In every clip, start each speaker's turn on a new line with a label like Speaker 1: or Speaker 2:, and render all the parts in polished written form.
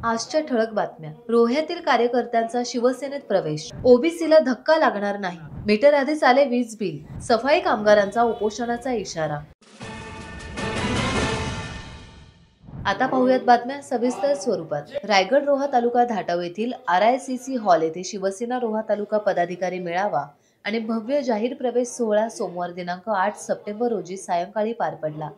Speaker 1: आजच्या ठळक बातम्या। रोह्यातील कार्यकर्त्यांचा शिवसेनेत प्रवेश, ओबीसीला धक्का लागणार नाही, मीटर आधीच आले वीज बिल, सफाई कामगारांचा उपोषणाचा इशारा। आता पाहूयात बातम्या सविस्तर स्वरूपात। रायगड रोहा तालुका धाटाव येथील RICC हॉल येथे शिवसेना रोहा तालुका पदाधिकारी मेळावा आणि भव्य जाहीर प्रवेश सोहळा सोमवार दिनांक 8 सप्टेंबर रोजी सायंकाळी पार पडला।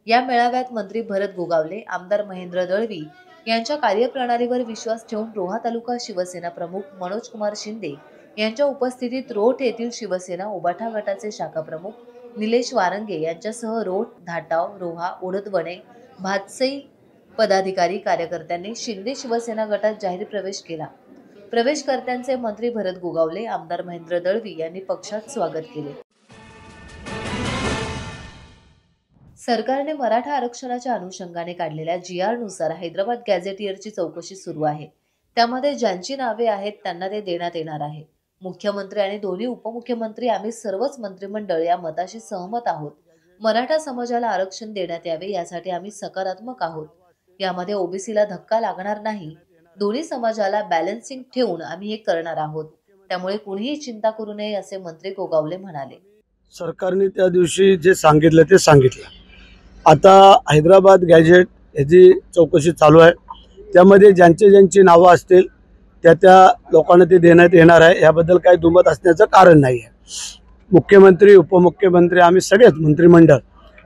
Speaker 1: या मेळाव्यात मंत्री भरत गोगावले, आमदार महेंद्र दळवी यांच्या कार्यप्रणालीवर विश्वास ठेवून रोहा तालुका शिवसेना प्रमुख मनोज कुमार शिंदे यांच्या उपस्थितीत रोठ येथील शिवसेना उबाठा गटाचे शाखा प्रमुख निलेश वारंगे यांच्यासह रोठ, धाटाव, रोहा, ओढतवणे, भातसई पदाधिकारी कार्यकर्त्यांनी शिंदे शिवसेना गटात जाहीर प्रवेश केला। प्रवेशकर्त्यांचे मंत्री भरत गोगावले, आमदार महेंद्र दळवी यांनी पक्षात स्वागत केले। सरकारने मराठा आरक्षणाच्या अनुषंगाने काढलेल्या GR नुसार हैदराबाद गॅझेटियरची चौकशी सुरू आहे। त्यामध्ये ज्यांची नावे आहेत त्यांना ते देण्यात येणार आहे। मुख्यमंत्री आणि दोन्ही उपमुख्यमंत्री आम्ही सर्वच मंत्रिमंडळ या मताशी सहमत आहोत। मराठा समाजाला आरक्षण देण्यात यावे यासाठी आम्ही सकारात्मक आहोत। यामध्ये ओबीसीला धक्का लागणार नाही। दोन्ही समाजाला बॅलन्सिंग ठेवून आम्ही हे करणार आहोत। त्यामुळे कुणीही चिंता करू नये असे मंत्री गोगावले म्हणाले।
Speaker 2: सरकारने त्या दिवशी जे सांगितलं ते सांगितलं। आता हैदराबाद गॅजेट याची चौकशी चालू आहे। त्यामध्ये ज्यांची नावं असतील त्या लोकांना ते देण्यात येणार आहे। याबद्दल काही दुमत असण्याचं कारण नाही आहे। मुख्यमंत्री, उपमुख्यमंत्री आम्ही सगळेच मंत्रिमंडळ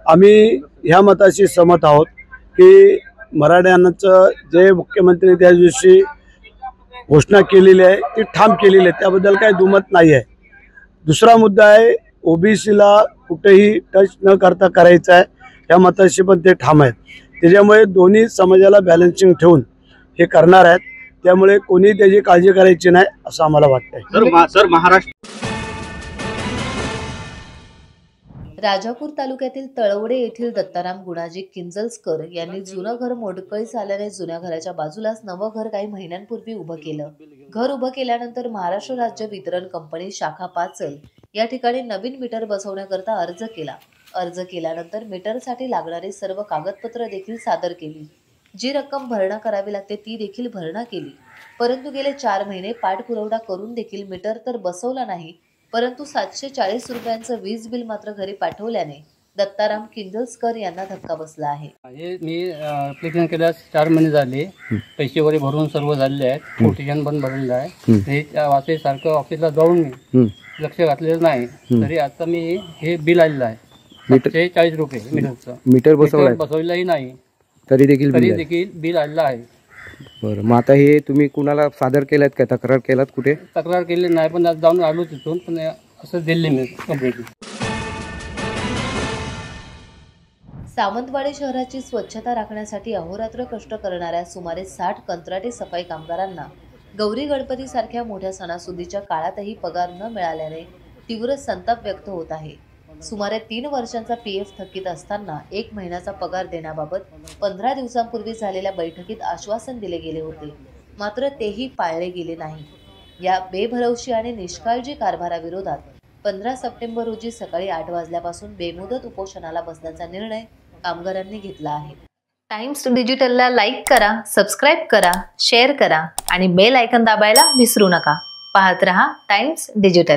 Speaker 2: आम्ही ह्या मताशी सहमत आहोत की मराठ्यांचं जे मुख्यमंत्री त्या दिवशी घोषणा केलेली आहे ती ठाम केलेली आहे, त्याबद्दल काही दुमत नाही आहे। दुसरा मुद्दा आहे ओबीसीला कुठेही टच न करता करायचं आहे, या मताशी पण ते ठाम आहेत। त्याच्यामुळे दोन्ही समाजाला बॅलन्सिंग ठेवून हे करणार आहेत। त्यामुळे कोणी त्याची काळजी करायची नाही असं आम्हाला वाटतंय।
Speaker 3: सर महाराष्ट्र
Speaker 1: राजापूर तालुक्यातील तळवडे येथील दत्ताराम गुणाजी किंजलस्कर यांनी जुनं घर मोडकळीस आल्याने जुन्या घराच्या बाजूलाच नवं घर काही महिन्यांपूर्वी उभं केलं। घर उभं केल्यानंतर महाराष्ट्र राज्य वितरण कंपनी शाखा पाचल या ठिकाणी नवीन मीटर बसवण्याकरता अर्ज केला। अर्ज केल्यानंतर मीटरसाठी लागणारी सर्व कागदपत्र देखील सादर केली। जी रक्कम भरणा करावी लागते ती देखील भरणा केली। परंतु गेले 4 महिने पाठपुरावा करून देखील मीटर तर बसवला नाही, परंतु 740 रुपयांचं वीज बिल मात्र घरी पाठवल्याने दत्ताराम किंजलस्कर यांना धक्का बसला आहे।
Speaker 4: मी ॲप्लिकेशन केल्यास 4 महिने झाले, पैसे वगैरे भरून सर्व झालेले आहेत, कोटेशन पण भरलेलं आहे। हे वाचे सारखं ऑफिसला जाऊन मी लक्ष घातलेलं नाही, तरी आता मी हे बिल आलेलं आहे 740 रुपये मीटरचं।
Speaker 5: मीटर
Speaker 4: बसवलेलंही नाही
Speaker 5: तरी देखील
Speaker 4: बिल आलेलं आहे।
Speaker 5: बरं, मग आता हे तुम्ही कुणाला सादर केलात का, तक्रार केलात कुठे?
Speaker 4: तक्रार केली नाही, पण आज जाऊन आलो तिथून, पण असं दिले मी कंप्लेंट।
Speaker 1: सावंतवाडी शहराची स्वच्छता राखण्यासाठी अहोरात्र कष्ट करणाऱ्या सुमारे 60 कंत्राटी सफाई कामगारांना गौरी गणपती सारख्या मोठ्या सणासुदीच्या काळातही पगार न मिळाल्याने तीव्र संताप व्यक्त होत आहे। सुमारे 3 वर्षांचा PF थकीत असताना 1 महिन्याचा पगार देण्याबाबत 15 दिवसांपूर्वी झालेल्या बैठकीत आश्वासन दिले गेले होते, मात्र तेही पाळले गेले नाही। या बेभरवशी आणि निष्काळजी कारभाराविरोधात 15 सप्टेंबर रोजी सकाळी 8 वाजल्यापासून बेमुदत उपोषणाला बसण्याचा निर्णय कामगारांनी घेतला आहे। टाइम्स डिजिटलला लाईक करा, सबस्क्राईब करा, शेअर करा आणि बेल आयकॉन दाबायला विसरू नका। पाहत रहा टाइम्स डिजिटल।